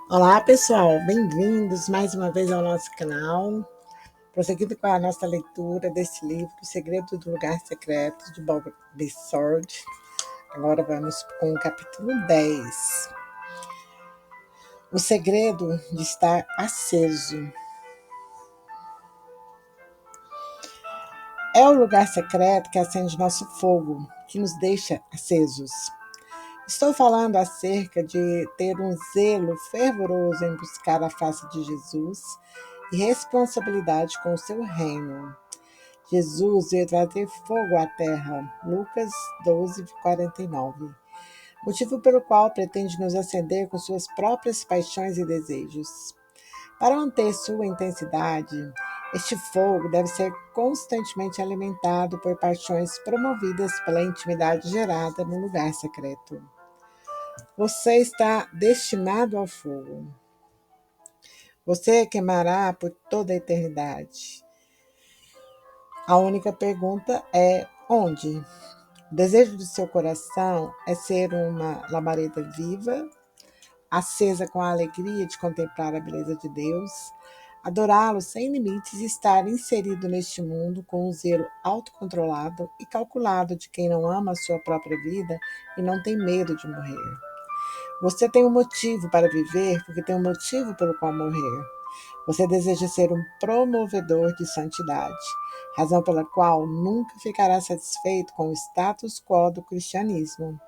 Olá, pessoal, bem-vindos mais uma vez ao nosso canal. Prosseguindo com a nossa leitura desse livro, O Segredo do Lugar Secreto, de Bob B. Sword. Agora vamos com o capítulo 10. O segredo de estar aceso. É o lugar secreto que acende nosso fogo, que nos deixa acesos. Estou falando acerca de ter um zelo fervoroso em buscar a face de Jesus e responsabilidade com o seu reino. Jesus veio trazer fogo à terra. Lucas 12, 49. Motivo pelo qual pretende nos acender com suas próprias paixões e desejos. Para manter sua intensidade, este fogo deve ser constantemente alimentado por paixões promovidas pela intimidade gerada no lugar secreto. Você está destinado ao fogo. Você queimará por toda a eternidade. A única pergunta é onde? O desejo do seu coração é ser uma labareda viva, acesa com a alegria de contemplar a beleza de Deus, adorá-lo sem limites e estar inserido neste mundo com um zelo autocontrolado e calculado de quem não ama a sua própria vida e não tem medo de morrer. Você tem um motivo para viver porque tem um motivo pelo qual morrer. Você deseja ser um promovedor de santidade, razão pela qual nunca ficará satisfeito com o status quo do cristianismo.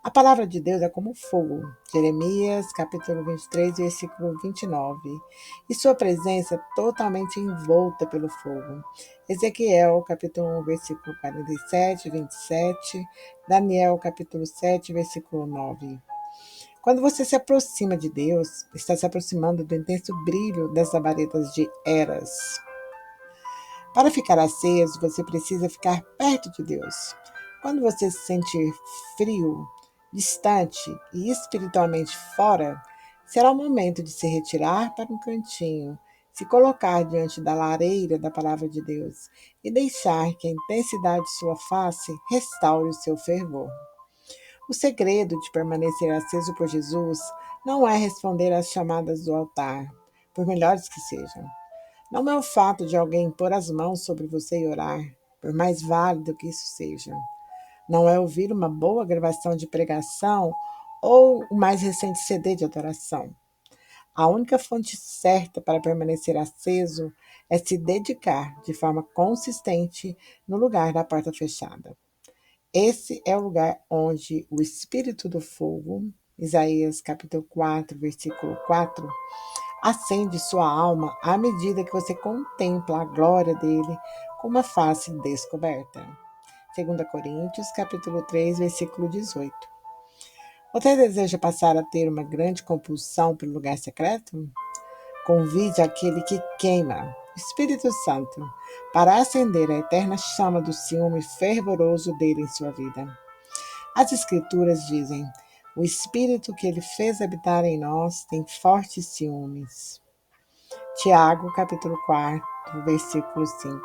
A palavra de Deus é como fogo. Jeremias, capítulo 23, versículo 29. E sua presença totalmente envolta pelo fogo. Ezequiel, capítulo 1, versículo 47, 27. Daniel, capítulo 7, versículo 9. Quando você se aproxima de Deus, está se aproximando do intenso brilho das labaredas de Eras. Para ficar aceso, você precisa ficar perto de Deus. Quando você se sentir frio, distante e espiritualmente fora, será o momento de se retirar para um cantinho, se colocar diante da lareira da palavra de Deus e deixar que a intensidade de sua face restaure o seu fervor. O segredo de permanecer aceso por Jesus não é responder às chamadas do altar, por melhores que sejam. Não é o fato de alguém pôr as mãos sobre você e orar, por mais válido que isso seja. Não é ouvir uma boa gravação de pregação ou o mais recente CD de adoração. A única fonte certa para permanecer aceso é se dedicar de forma consistente no lugar da porta fechada. Esse é o lugar onde o Espírito do Fogo, Isaías capítulo 4, versículo 4, acende sua alma à medida que você contempla a glória dele com uma face descoberta. 2 Coríntios capítulo 3, versículo 18. Você deseja passar a ter uma grande compulsão pelo lugar secreto? Convide aquele que queima, Espírito Santo, para acender a eterna chama do ciúme fervoroso dele em sua vida. As Escrituras dizem: o Espírito que ele fez habitar em nós tem fortes ciúmes. Tiago, capítulo 4, versículo 5.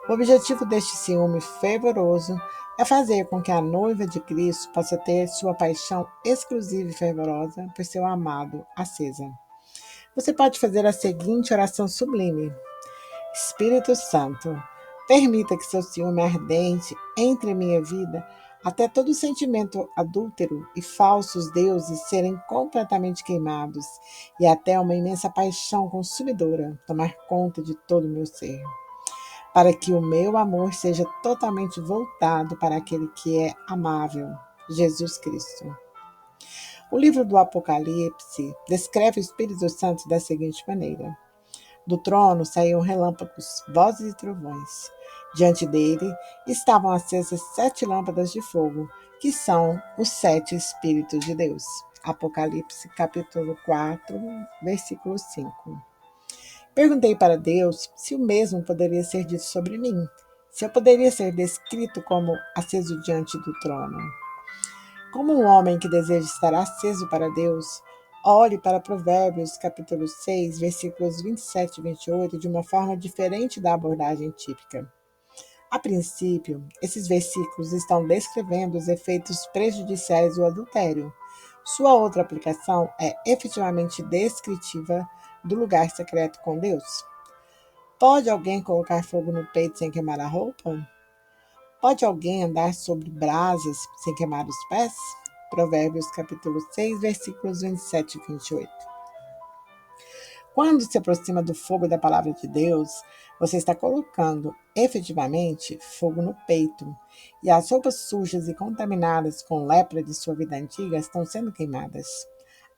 O objetivo deste ciúme fervoroso é fazer com que a noiva de Cristo possa ter sua paixão exclusiva e fervorosa por seu amado acesa. Você pode fazer a seguinte oração sublime: Espírito Santo, permita que seu ciúme ardente entre em minha vida até todo sentimento adúltero e falsos deuses serem completamente queimados e até uma imensa paixão consumidora tomar conta de todo o meu ser, para que o meu amor seja totalmente voltado para aquele que é amável, Jesus Cristo. O livro do Apocalipse descreve o Espírito Santo da seguinte maneira: do trono saíam relâmpagos, vozes e trovões. Diante dele estavam acesas 7 lâmpadas de fogo, que são os 7 Espíritos de Deus. Apocalipse capítulo 4, versículo 5. Perguntei para Deus se o mesmo poderia ser dito sobre mim, se eu poderia ser descrito como aceso diante do trono. Como um homem que deseja estar aceso para Deus, olhe para Provérbios capítulo 6, versículos 27 e 28 de uma forma diferente da abordagem típica. A princípio, esses versículos estão descrevendo os efeitos prejudiciais do adultério, Sua outra aplicação é efetivamente descritiva do lugar secreto com Deus. Pode alguém colocar fogo no peito sem queimar a roupa? Pode alguém andar sobre brasas sem queimar os pés? Provérbios capítulo 6, versículos 27 e 28. Quando se aproxima do fogo da palavra de Deus, você está colocando efetivamente fogo no peito, e as roupas sujas e contaminadas com lepra de sua vida antiga estão sendo queimadas.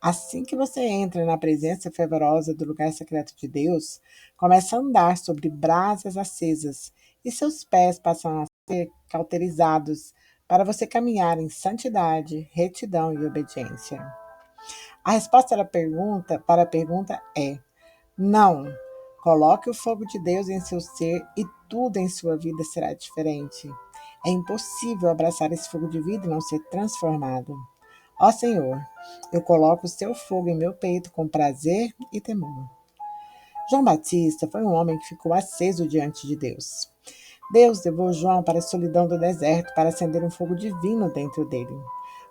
Assim que você entra na presença fervorosa do lugar secreto de Deus, começa a andar sobre brasas acesas, e seus pés passam a ser cauterizados para você caminhar em santidade, retidão e obediência. A resposta para a pergunta é: não. Coloque o fogo de Deus em seu ser e tudo em sua vida será diferente. É impossível abraçar esse fogo de vida e não ser transformado. Ó Senhor, eu coloco o seu fogo em meu peito com prazer e temor. João Batista foi um homem que ficou aceso diante de Deus. Deus levou João para a solidão do deserto para acender um fogo divino dentro dele.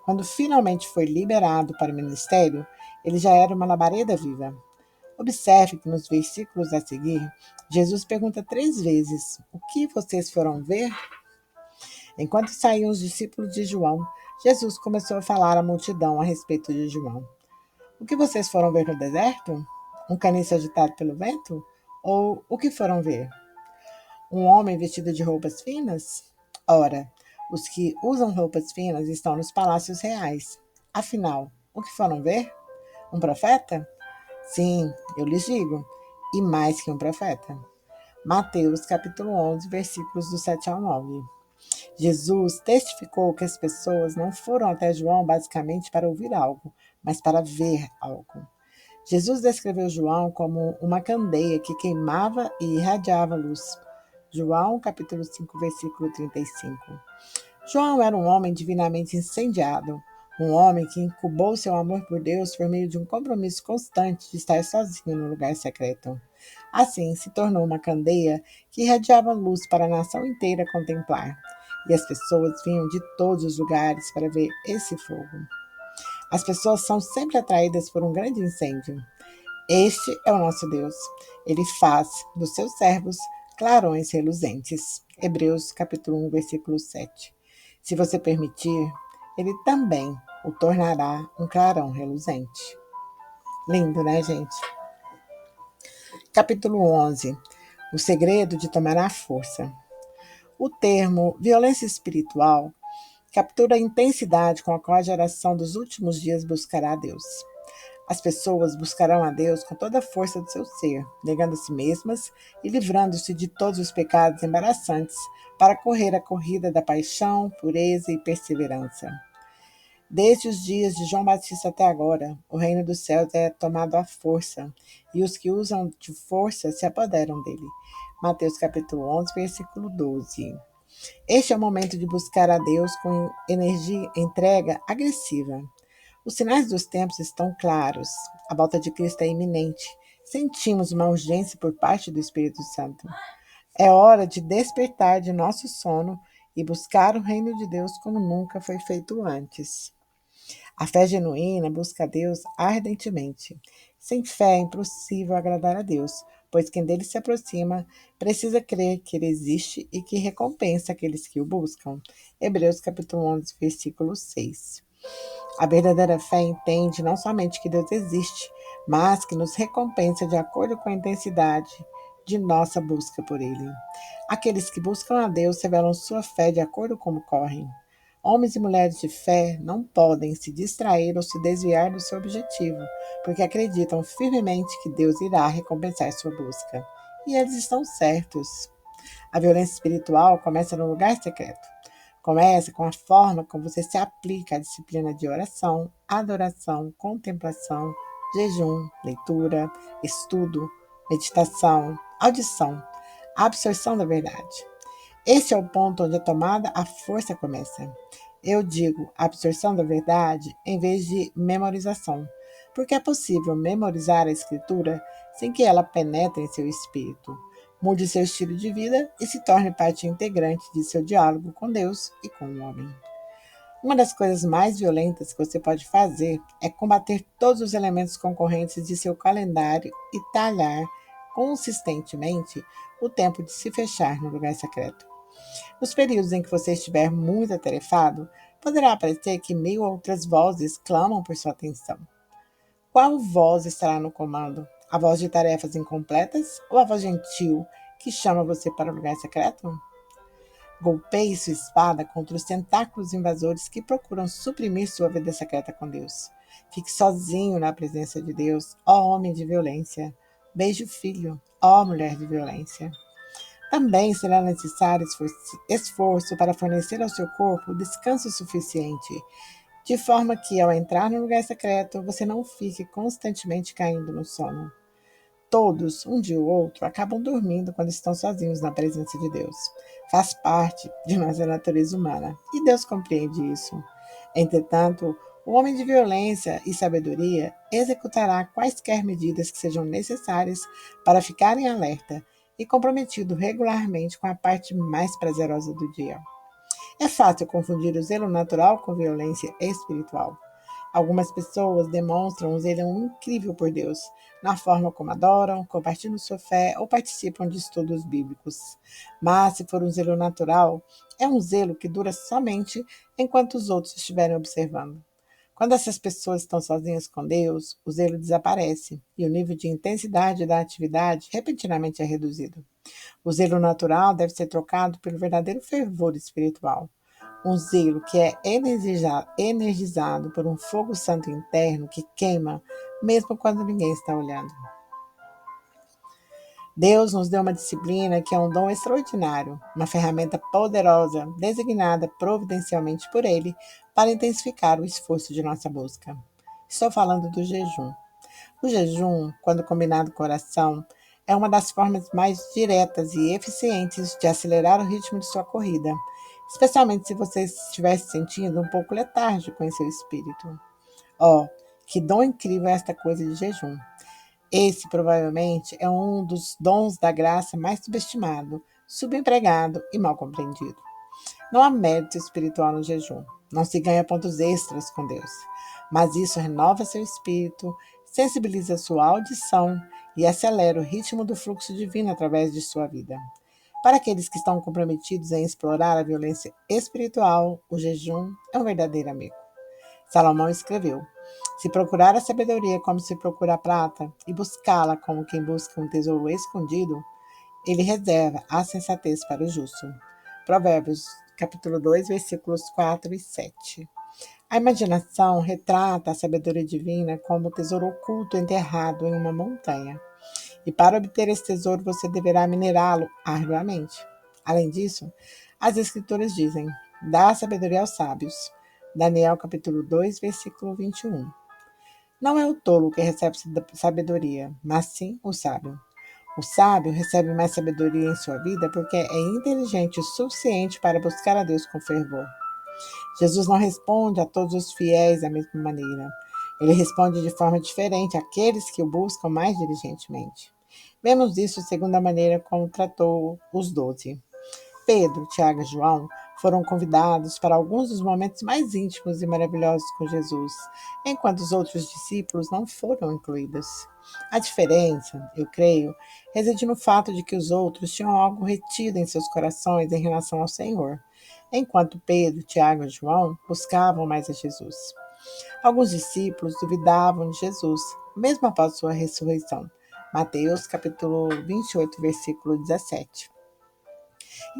Quando finalmente foi liberado para o ministério, ele já era uma labareda viva. Observe que nos versículos a seguir, Jesus pergunta 3 vezes: o que vocês foram ver? Enquanto saíam os discípulos de João, Jesus começou a falar à multidão a respeito de João. O que vocês foram ver no deserto? Um caniço agitado pelo vento? Ou o que foram ver? Um homem vestido de roupas finas? Ora, os que usam roupas finas estão nos palácios reais. Afinal, o que foram ver? Um profeta? Sim, eu lhes digo, e mais que um profeta. Mateus capítulo 11, versículos do 7 ao 9. Jesus testificou que as pessoas não foram até João basicamente para ouvir algo, mas para ver algo. Jesus descreveu João como uma candeia que queimava e irradiava luz. João capítulo 5, versículo 35. João era um homem divinamente incendiado, um homem que incubou seu amor por Deus por meio de um compromisso constante de estar sozinho no lugar secreto. Assim, se tornou uma candeia que irradiava luz para a nação inteira contemplar, e as pessoas vinham de todos os lugares para ver esse fogo. As pessoas são sempre atraídas por um grande incêndio. Este é o nosso Deus. Ele faz dos seus servos clarões reluzentes. Hebreus capítulo 1, versículo 7. Se você permitir, ele também o tornará um clarão reluzente. Lindo, né, gente? Capítulo 11. O segredo de tomar a força. O termo violência espiritual captura a intensidade com a qual a geração dos últimos dias buscará a Deus. As pessoas buscarão a Deus com toda a força do seu ser, negando a si mesmas e livrando-se de todos os pecados embaraçantes para correr a corrida da paixão, pureza e perseverança. Desde os dias de João Batista até agora, o reino dos céus é tomado à força, e os que usam de força se apoderam dele. Mateus capítulo 11, versículo 12. Este é o momento de buscar a Deus com energia, entrega agressiva. Os sinais dos tempos estão claros. A volta de Cristo é iminente. Sentimos uma urgência por parte do Espírito Santo. É hora de despertar de nosso sono e buscar o reino de Deus como nunca foi feito antes. A fé genuína busca a Deus ardentemente. Sem fé é impossível agradar a Deus, pois quem dele se aproxima precisa crer que ele existe e que recompensa aqueles que o buscam. Hebreus capítulo 11, versículo 6. A verdadeira fé entende não somente que Deus existe, mas que nos recompensa de acordo com a intensidade de nossa busca por Ele. Aqueles que buscam a Deus revelam sua fé de acordo com como correm. Homens e mulheres de fé não podem se distrair ou se desviar do seu objetivo, porque acreditam firmemente que Deus irá recompensar sua busca. E eles estão certos. A violência espiritual começa no lugar secreto. Começa com a forma como você se aplica à disciplina de oração, adoração, contemplação, jejum, leitura, estudo, meditação, audição, absorção da verdade. Este é o ponto onde a tomada à força começa. Eu digo absorção da verdade em vez de memorização, porque é possível memorizar a escritura sem que ela penetre em seu espírito. Mude seu estilo de vida e se torne parte integrante de seu diálogo com Deus e com o homem. Uma das coisas mais violentas que você pode fazer é combater todos os elementos concorrentes de seu calendário e talhar consistentemente o tempo de se fechar no lugar secreto. Nos períodos em que você estiver muito atarefado, poderá parecer que mil outras vozes clamam por sua atenção. Qual voz estará no comando? A voz de tarefas incompletas ou a voz gentil que chama você para o lugar secreto? Golpeie sua espada contra os tentáculos invasores que procuram suprimir sua vida secreta com Deus. Fique sozinho na presença de Deus, ó homem de violência. Beije o filho, ó mulher de violência. Também será necessário esforço para fornecer ao seu corpo descanso suficiente, de forma que, ao entrar no lugar secreto, você não fique constantemente caindo no sono. Todos, um dia ou outro, acabam dormindo quando estão sozinhos na presença de Deus. Faz parte de nossa natureza humana e Deus compreende isso. Entretanto, o homem de violência e sabedoria executará quaisquer medidas que sejam necessárias para ficar em alerta e comprometido regularmente com a parte mais prazerosa do dia. É fácil confundir o zelo natural com violência espiritual. Algumas pessoas demonstram um zelo incrível por Deus, na forma como adoram, compartilham sua fé ou participam de estudos bíblicos. Mas, se for um zelo natural, é um zelo que dura somente enquanto os outros estiverem observando. Quando essas pessoas estão sozinhas com Deus, o zelo desaparece e o nível de intensidade da atividade repentinamente é reduzido. O zelo natural deve ser trocado pelo verdadeiro fervor espiritual. Um zelo que é energizado por um fogo santo interno que queima, mesmo quando ninguém está olhando. Deus nos deu uma disciplina que é um dom extraordinário, uma ferramenta poderosa, designada providencialmente por Ele para intensificar o esforço de nossa busca. Estou falando do jejum. O jejum, quando combinado com oração, é uma das formas mais diretas e eficientes de acelerar o ritmo de sua corrida, especialmente se você estiver se sentindo um pouco letárgico em seu espírito. Oh, que dom incrível é esta coisa de jejum! Esse provavelmente é um dos dons da graça mais subestimado, subempregado e mal compreendido. Não há mérito espiritual no jejum. Não se ganha pontos extras com Deus. Mas isso renova seu espírito, sensibiliza sua audição e acelera o ritmo do fluxo divino através de sua vida. Para aqueles que estão comprometidos em explorar a violência espiritual, o jejum é um verdadeiro amigo. Salomão escreveu: se procurar a sabedoria como se procura a prata, e buscá-la como quem busca um tesouro escondido, ele reserva a sensatez para o justo. Provérbios, capítulo 2, versículos 4 e 7. A imaginação retrata a sabedoria divina como um tesouro oculto enterrado em uma montanha. E para obter esse tesouro, você deverá minerá-lo arduamente. Além disso, as escrituras dizem: dá a sabedoria aos sábios. Daniel, capítulo 2, versículo 21. Não é o tolo que recebe sabedoria, mas sim o sábio. O sábio recebe mais sabedoria em sua vida porque é inteligente o suficiente para buscar a Deus com fervor. Jesus não responde a todos os fiéis da mesma maneira. Ele responde de forma diferente àqueles que o buscam mais diligentemente. Vemos isso segundo a maneira como tratou os 12. Pedro, Tiago e João foram convidados para alguns dos momentos mais íntimos e maravilhosos com Jesus, enquanto os outros discípulos não foram incluídos. A diferença, eu creio, reside no fato de que os outros tinham algo retido em seus corações em relação ao Senhor, enquanto Pedro, Tiago e João buscavam mais a Jesus. Alguns discípulos duvidavam de Jesus, mesmo após sua ressurreição. Mateus capítulo 28, versículo 17.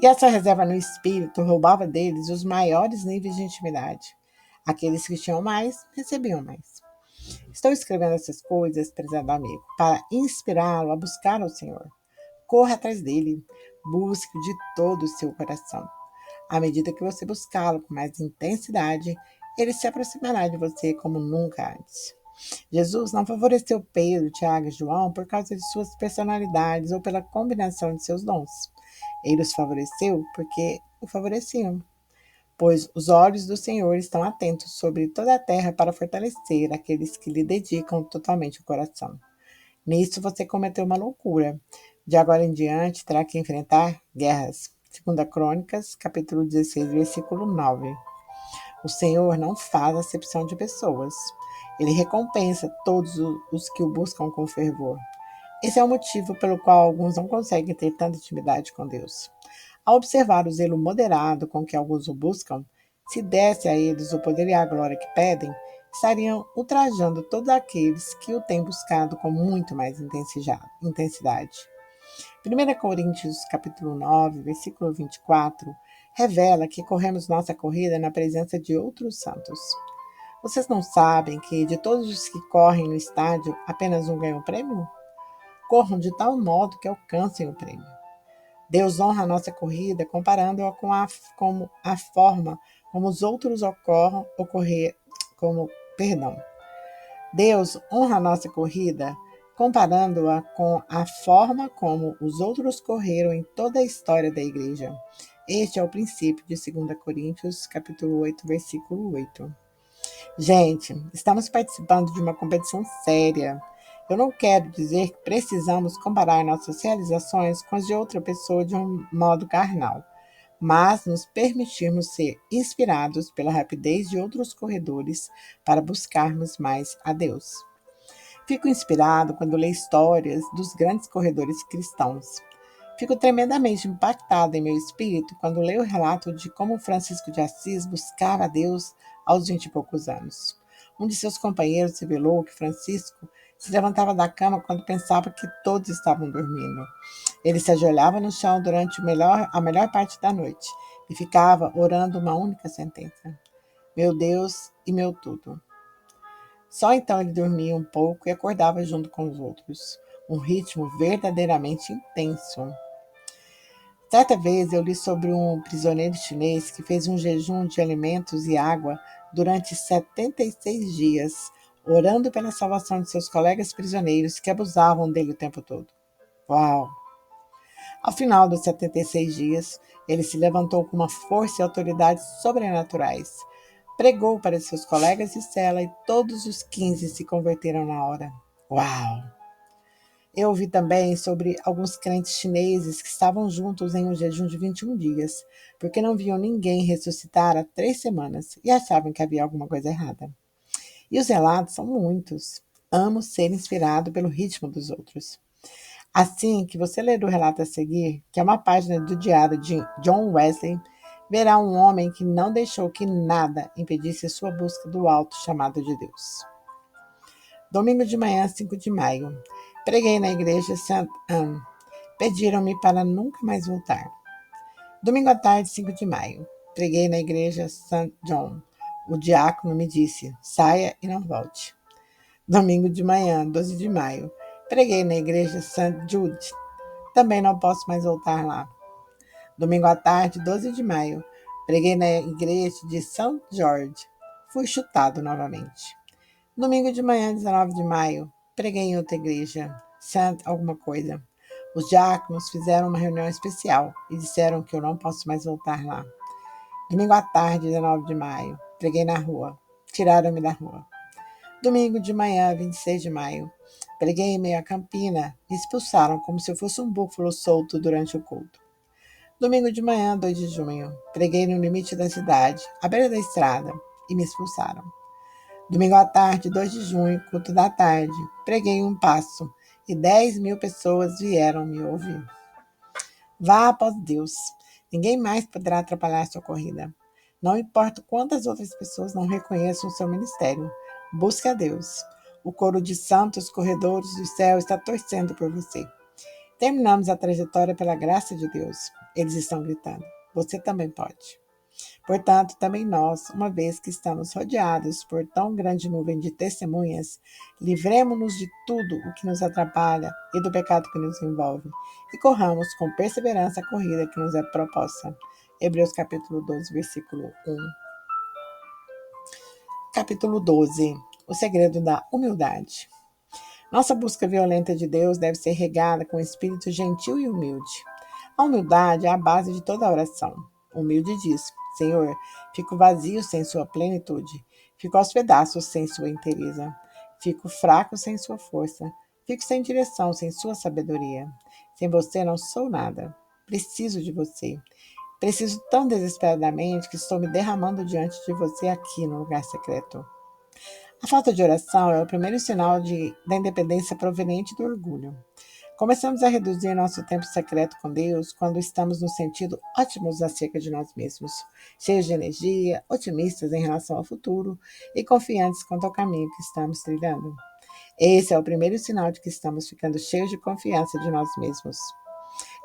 E essa reserva no espírito roubava deles os maiores níveis de intimidade. Aqueles que tinham mais, recebiam mais. Estou escrevendo essas coisas, prezado amigo, para inspirá-lo a buscar ao Senhor. Corra atrás dele, busque de todo o seu coração. À medida que você buscá-lo com mais intensidade, ele se aproximará de você como nunca antes. Jesus não favoreceu Pedro, Tiago e João por causa de suas personalidades ou pela combinação de seus dons. Ele os favoreceu porque o favoreciam, pois os olhos do Senhor estão atentos sobre toda a terra para fortalecer aqueles que lhe dedicam totalmente o coração. Nisso você cometeu uma loucura. De agora em diante terá que enfrentar guerras. 2 Crônicas, capítulo 16, versículo 9. O Senhor não faz acepção de pessoas. Ele recompensa todos os que o buscam com fervor. Esse é o motivo pelo qual alguns não conseguem ter tanta intimidade com Deus. Ao observar o zelo moderado com que alguns o buscam, se desse a eles o poder e a glória que pedem, estariam ultrajando todos aqueles que o têm buscado com muito mais intensidade. 1 Coríntios capítulo 9, versículo 24, revela que corremos nossa corrida na presença de outros santos. Vocês não sabem que de todos os que correm no estádio, apenas um ganha o prêmio? Corram de tal modo que alcancem o prêmio. Deus honra a nossa corrida comparando-a com a forma como os outros Deus honra a nossa corrida comparando-a com a forma como os outros correram em toda a história da igreja. Este é o princípio de 2 Coríntios, capítulo 8, versículo 8. Gente, estamos participando de uma competição séria. Eu não quero dizer que precisamos comparar nossas realizações com as de outra pessoa de um modo carnal, mas nos permitirmos ser inspirados pela rapidez de outros corredores para buscarmos mais a Deus. Fico inspirado quando leio histórias dos grandes corredores cristãos. Fico tremendamente impactado em meu espírito quando leio o relato de como Francisco de Assis buscava a Deus aos 20 e poucos anos. Um de seus companheiros revelou que Francisco se levantava da cama quando pensava que todos estavam dormindo. Ele se ajoelhava no chão durante a melhor parte da noite e ficava orando uma única sentença: Meu Deus e meu tudo. Só então ele dormia um pouco e acordava junto com os outros. Um ritmo verdadeiramente intenso. Certa vez eu li sobre um prisioneiro chinês que fez um jejum de alimentos e água durante 76 dias, orando pela salvação de seus colegas prisioneiros que abusavam dele o tempo todo. Uau! Ao final dos 76 dias, ele se levantou com uma força e autoridade sobrenaturais. Pregou para seus colegas de cela e todos os 15 se converteram na hora. Uau! Eu ouvi também sobre alguns crentes chineses que estavam juntos em um jejum de 21 dias, porque não viam ninguém ressuscitar há 3 semanas e achavam que havia alguma coisa errada. E os relatos são muitos. Amo ser inspirado pelo ritmo dos outros. Assim que você ler o relato a seguir, que é uma página do diário de John Wesley, verá um homem que não deixou que nada impedisse sua busca do alto chamado de Deus. Domingo de manhã, 5 de maio. Preguei na igreja St. Anne. Pediram-me para nunca mais voltar. Domingo à tarde, 5 de maio. Preguei na igreja St. John. O diácono me disse: saia e não volte. Domingo de manhã, 12 de maio. Preguei na igreja St. Jude. Também não posso mais voltar lá. Domingo à tarde, 12 de maio. Preguei na igreja de St. George. Fui chutado novamente. Domingo de manhã, 19 de maio. Preguei em outra igreja, St. alguma coisa. Os diáconos fizeram uma reunião especial e disseram que eu não posso mais voltar lá. Domingo à tarde, 19 de maio. Preguei na rua. Tiraram-me da rua. Domingo de manhã, 26 de maio. Preguei em meio à campina. Me expulsaram como se eu fosse um búfalo solto durante o culto. Domingo de manhã, 2 de junho. Preguei no limite da cidade, à beira da estrada, e me expulsaram. Domingo à tarde, 2 de junho, culto da tarde. Preguei um passo e 10.000 pessoas vieram me ouvir. Vá após Deus. Ninguém mais poderá atrapalhar sua corrida. Não importa quantas outras pessoas não reconheçam o seu ministério. Busque a Deus. O coro de santos corredores do céu está torcendo por você. Terminamos a trajetória pela graça de Deus. Eles estão gritando. Você também pode. Portanto, também nós, uma vez que estamos rodeados por tão grande nuvem de testemunhas, livremo-nos de tudo o que nos atrapalha e do pecado que nos envolve, e corramos com perseverança a corrida que nos é proposta. Hebreus capítulo 12, versículo 1. Capítulo 12. O segredo da humildade. Nossa busca violenta de Deus deve ser regada com um espírito gentil e humilde. A humildade é a base de toda oração. O humilde diz: Senhor, fico vazio sem sua plenitude. Fico aos pedaços sem sua inteireza. Fico fraco sem sua força. Fico sem direção sem sua sabedoria. Sem você não sou nada. Preciso de você. Preciso tão desesperadamente que estou me derramando diante de você aqui no lugar secreto. A falta de oração é o primeiro sinal da independência proveniente do orgulho. Começamos a reduzir nosso tempo secreto com Deus quando estamos nos sentindo ótimos acerca de nós mesmos, cheios de energia, otimistas em relação ao futuro e confiantes quanto ao caminho que estamos trilhando. Esse é o primeiro sinal de que estamos ficando cheios de confiança de nós mesmos.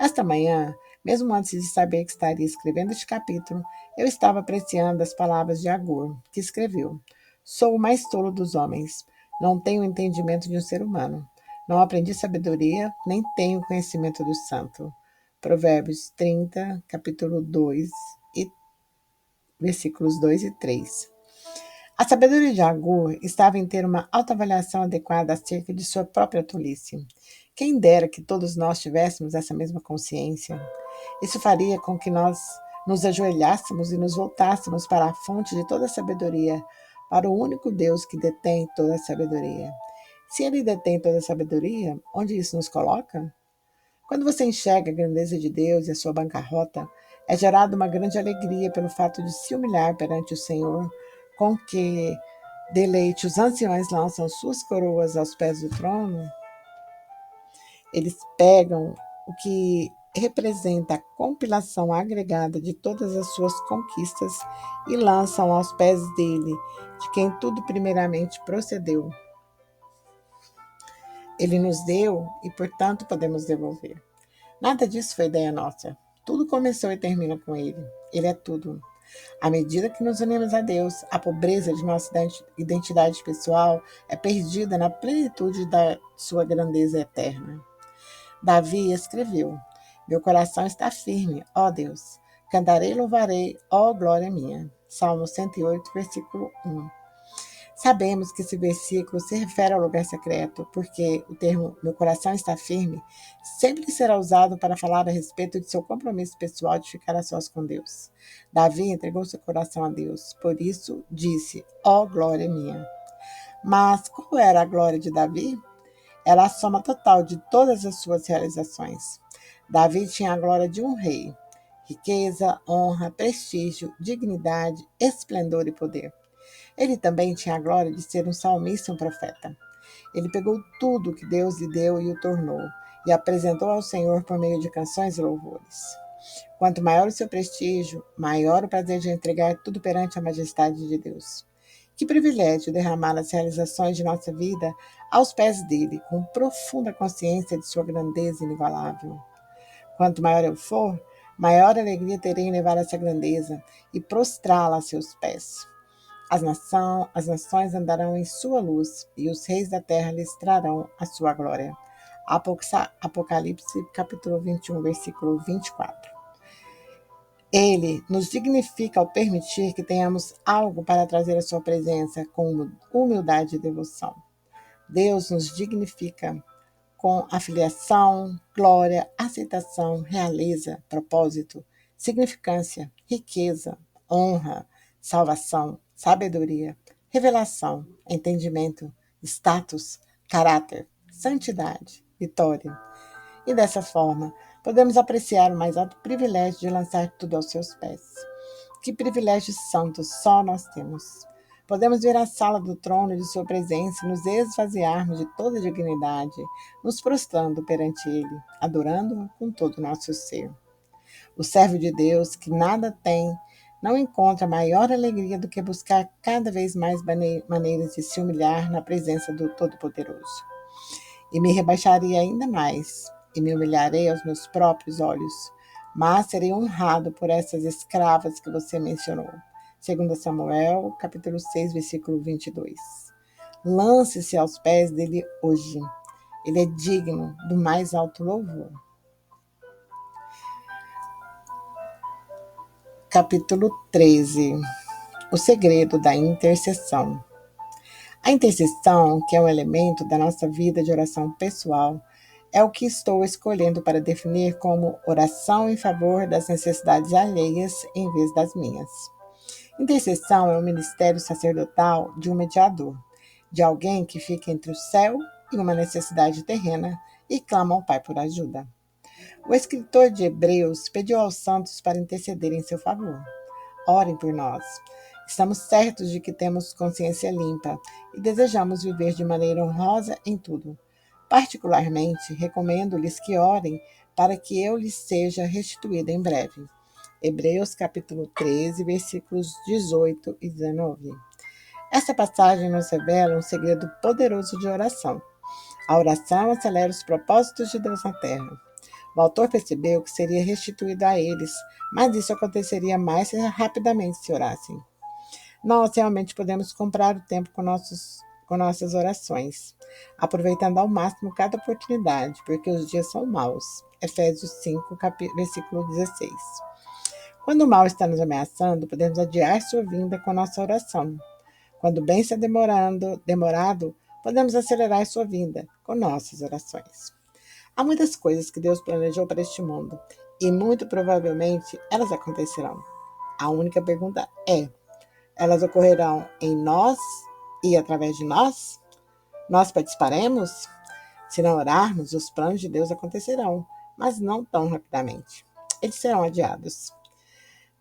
Esta manhã, mesmo antes de saber que estaria escrevendo este capítulo, eu estava apreciando as palavras de Agur, que escreveu: Sou o mais tolo dos homens. Não tenho o entendimento de um ser humano. Não aprendi sabedoria, nem tenho conhecimento do santo. Provérbios 30, capítulo 2, e versículos 2 e 3. A sabedoria de Agur estava em ter uma autoavaliação adequada acerca de sua própria tolice. Quem dera que todos nós tivéssemos essa mesma consciência. Isso faria com que nós nos ajoelhássemos e nos voltássemos para a fonte de toda a sabedoria, para o único Deus que detém toda a sabedoria. Se ele detém toda a sabedoria, onde isso nos coloca? Quando você enxerga a grandeza de Deus e a sua bancarrota, é gerada uma grande alegria pelo fato de se humilhar perante o Senhor, com que deleite os anciões lançam suas coroas aos pés do trono. Eles pegam o que representa a compilação agregada de todas as suas conquistas e lançam aos pés dele, de quem tudo primeiramente procedeu. Ele nos deu e, portanto, podemos devolver. Nada disso foi ideia nossa. Tudo começou e termina com ele. Ele é tudo. À medida que nos unimos a Deus, a pobreza de nossa identidade pessoal é perdida na plenitude da sua grandeza eterna. Davi escreveu: Meu coração está firme, ó Deus. Cantarei e louvarei, ó glória minha. Salmo 108, versículo 1. Sabemos que esse versículo se refere ao lugar secreto, porque o termo meu coração está firme sempre será usado para falar a respeito de seu compromisso pessoal de ficar a sós com Deus. Davi entregou seu coração a Deus, por isso disse, ó glória minha. Mas qual era a glória de Davi? Era a soma total de todas as suas realizações. Davi tinha a glória de um rei, riqueza, honra, prestígio, dignidade, esplendor e poder. Ele também tinha a glória de ser um salmista e um profeta. Ele pegou tudo que Deus lhe deu e o tornou, e apresentou ao Senhor por meio de canções e louvores. Quanto maior o seu prestígio, maior o prazer de entregar tudo perante a majestade de Deus. Que privilégio derramar as realizações de nossa vida aos pés dele, com profunda consciência de sua grandeza inigualável. Quanto maior eu for, maior alegria terei em levar essa grandeza e prostrá-la a seus pés. As nações andarão em sua luz, e os reis da terra lhes trarão a sua glória. Apocalipse, capítulo 21, versículo 24. Ele nos dignifica ao permitir que tenhamos algo para trazer à sua presença com humildade e devoção. Deus nos dignifica com afiliação, glória, aceitação, realeza, propósito, significância, riqueza, honra, salvação, sabedoria, revelação, entendimento, status, caráter, santidade, vitória. E dessa forma, podemos apreciar o mais alto privilégio de lançar tudo aos seus pés. Que privilégios santos só nós temos. Podemos vir à sala do trono de sua presença e nos esvaziarmos de toda dignidade, nos prostrando perante ele, adorando-o com todo o nosso ser. O servo de Deus, que nada tem, não encontra maior alegria do que buscar cada vez mais maneiras de se humilhar na presença do Todo-Poderoso. E me rebaixarei ainda mais, e me humilharei aos meus próprios olhos, mas serei honrado por essas escravas que você mencionou. 2 Samuel, capítulo 6, versículo 22. Lance-se aos pés dele hoje. Ele é digno do mais alto louvor. Capítulo 13. O segredo da intercessão. A intercessão, que é um elemento da nossa vida de oração pessoal, é o que estou escolhendo para definir como oração em favor das necessidades alheias em vez das minhas. Intercessão é o ministério sacerdotal de um mediador, de alguém que fica entre o céu e uma necessidade terrena e clama ao Pai por ajuda. O escritor de Hebreus pediu aos santos para intercederem em seu favor. Orem por nós. Estamos certos de que temos consciência limpa e desejamos viver de maneira honrosa em tudo. Particularmente, recomendo-lhes que orem para que eu lhes seja restituída em breve. Hebreus capítulo 13, versículos 18 e 19. Essa passagem nos revela um segredo poderoso de oração. A oração acelera os propósitos de Deus na terra. O autor percebeu que seria restituído a eles, mas isso aconteceria mais rapidamente se orassem. Nós realmente podemos comprar o tempo com nossas orações, aproveitando ao máximo cada oportunidade, porque os dias são maus. Efésios 5, versículo 16. Quando o mal está nos ameaçando, podemos adiar sua vinda com nossa oração. Quando o bem está demorado, podemos acelerar sua vinda com nossas orações. Há muitas coisas que Deus planejou para este mundo, e muito provavelmente elas acontecerão. A única pergunta é: elas ocorrerão em nós e através de nós? Nós participaremos? Se não orarmos, os planos de Deus acontecerão, mas não tão rapidamente. Eles serão adiados.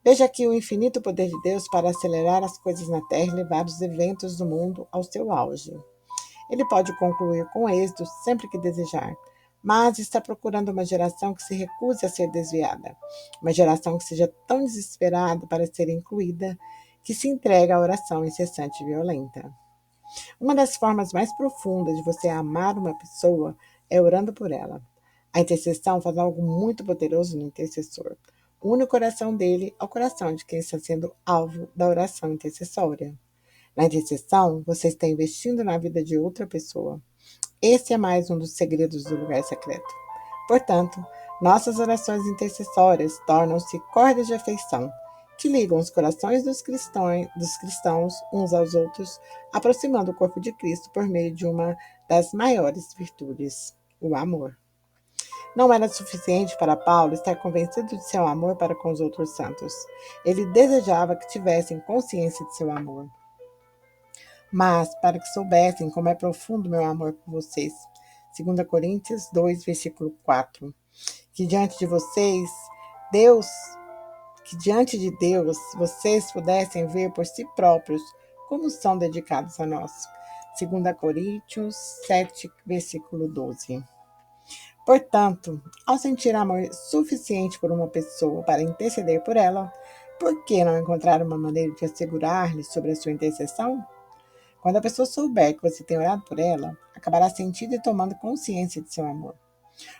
Veja aqui o infinito poder de Deus para acelerar as coisas na Terra e levar os eventos do mundo ao seu auge. Ele pode concluir com êxito sempre que desejar, mas está procurando uma geração que se recuse a ser desviada, uma geração que seja tão desesperada para ser incluída, que se entrega à oração incessante e violenta. Uma das formas mais profundas de você amar uma pessoa é orando por ela. A intercessão faz algo muito poderoso no intercessor. Une o coração dele ao coração de quem está sendo alvo da oração intercessória. Na intercessão, você está investindo na vida de outra pessoa. Esse é mais um dos segredos do lugar secreto. Portanto, nossas orações intercessórias tornam-se cordas de afeição, que ligam os corações dos cristãos uns aos outros, aproximando o corpo de Cristo por meio de uma das maiores virtudes, o amor. Não era suficiente para Paulo estar convencido de seu amor para com os outros santos. Ele desejava que tivessem consciência de seu amor. Mas, para que soubessem como é profundo meu amor por vocês, 2 Coríntios 2, versículo 4, que diante de Deus vocês pudessem ver por si próprios como são dedicados a nós. 2 Coríntios 7, versículo 12. Portanto, ao sentir amor suficiente por uma pessoa para interceder por ela, por que não encontrar uma maneira de assegurar-lhe sobre a sua intercessão? Quando a pessoa souber que você tem orado por ela, acabará sentindo e tomando consciência de seu amor.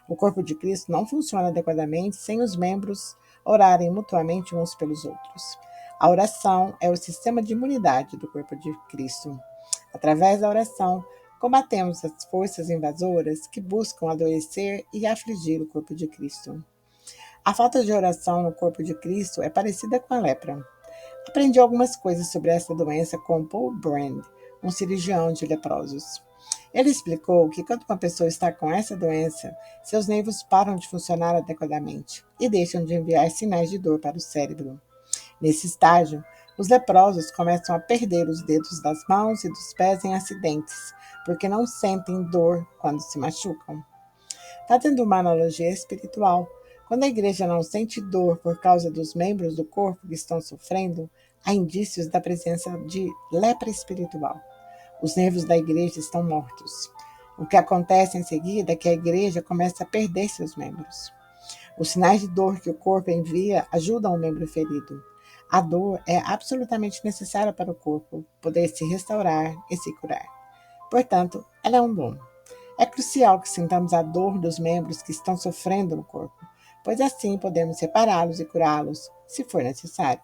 O corpo de Cristo não funciona adequadamente sem os membros orarem mutuamente uns pelos outros. A oração é o sistema de imunidade do corpo de Cristo. Através da oração, combatemos as forças invasoras que buscam adoecer e afligir o corpo de Cristo. A falta de oração no corpo de Cristo é parecida com a lepra. Aprendi algumas coisas sobre essa doença com Paul Brand, um cirurgião de leprosos. Ele explicou que quando uma pessoa está com essa doença, seus nervos param de funcionar adequadamente e deixam de enviar sinais de dor para o cérebro. Nesse estágio, os leprosos começam a perder os dedos das mãos e dos pés em acidentes, porque não sentem dor quando se machucam. Fazendo uma analogia espiritual, quando a igreja não sente dor por causa dos membros do corpo que estão sofrendo, há indícios da presença de lepra espiritual. Os nervos da igreja estão mortos. O que acontece em seguida é que a igreja começa a perder seus membros. Os sinais de dor que o corpo envia ajudam o membro ferido. A dor é absolutamente necessária para o corpo poder se restaurar e se curar. Portanto, ela é um dom. É crucial que sintamos a dor dos membros que estão sofrendo no corpo, pois assim podemos separá-los e curá-los, se for necessário.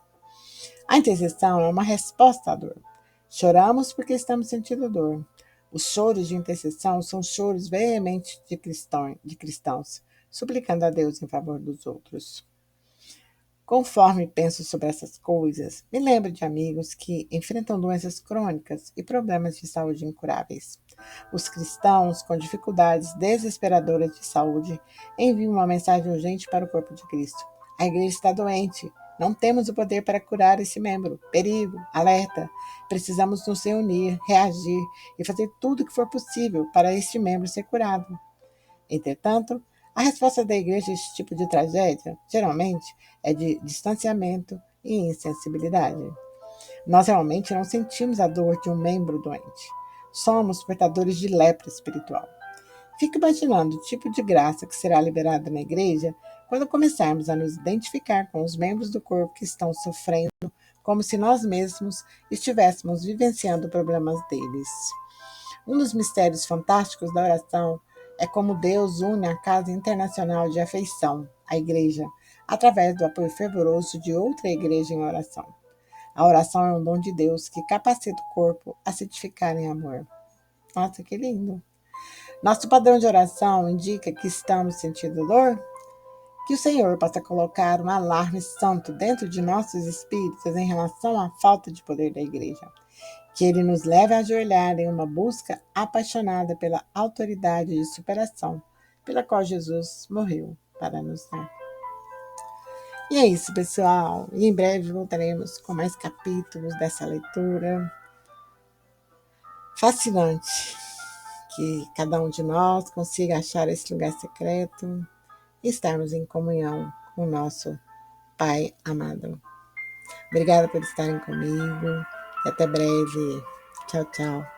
A intercessão é uma resposta à dor. Choramos porque estamos sentindo dor. Os choros de intercessão são choros veementes de cristãos, suplicando a Deus em favor dos outros. Conforme penso sobre essas coisas, me lembro de amigos que enfrentam doenças crônicas e problemas de saúde incuráveis. Os cristãos com dificuldades desesperadoras de saúde enviam uma mensagem urgente para o corpo de Cristo. A igreja está doente. Não temos o poder para curar esse membro. Perigo, alerta. Precisamos nos reunir, reagir e fazer tudo o que for possível para este membro ser curado. Entretanto, A resposta da igreja a esse tipo de tragédia, geralmente, é de distanciamento e insensibilidade. Nós realmente não sentimos a dor de um membro doente. Somos portadores de lepra espiritual. Fico imaginando o tipo de graça que será liberada na igreja quando começarmos a nos identificar com os membros do corpo que estão sofrendo, como se nós mesmos estivéssemos vivenciando problemas deles. Um dos mistérios fantásticos da oração é como Deus une a Casa Internacional de Afeição, a Igreja, através do apoio fervoroso de outra igreja em oração. A oração é um dom de Deus que capacita o corpo a se edificar em amor. Nossa, que lindo! Nosso padrão de oração indica que estamos sentindo dor? Que o Senhor possa colocar um alarme santo dentro de nossos espíritos em relação à falta de poder da igreja. Que ele nos leve a ajoelhar em uma busca apaixonada pela autoridade de superação, pela qual Jesus morreu para nos dar. E é isso, pessoal. E em breve voltaremos com mais capítulos dessa leitura fascinante. Que cada um de nós consiga achar esse lugar secreto e estarmos em comunhão com o nosso Pai amado. Obrigada por estarem comigo e até breve. Tchau, tchau.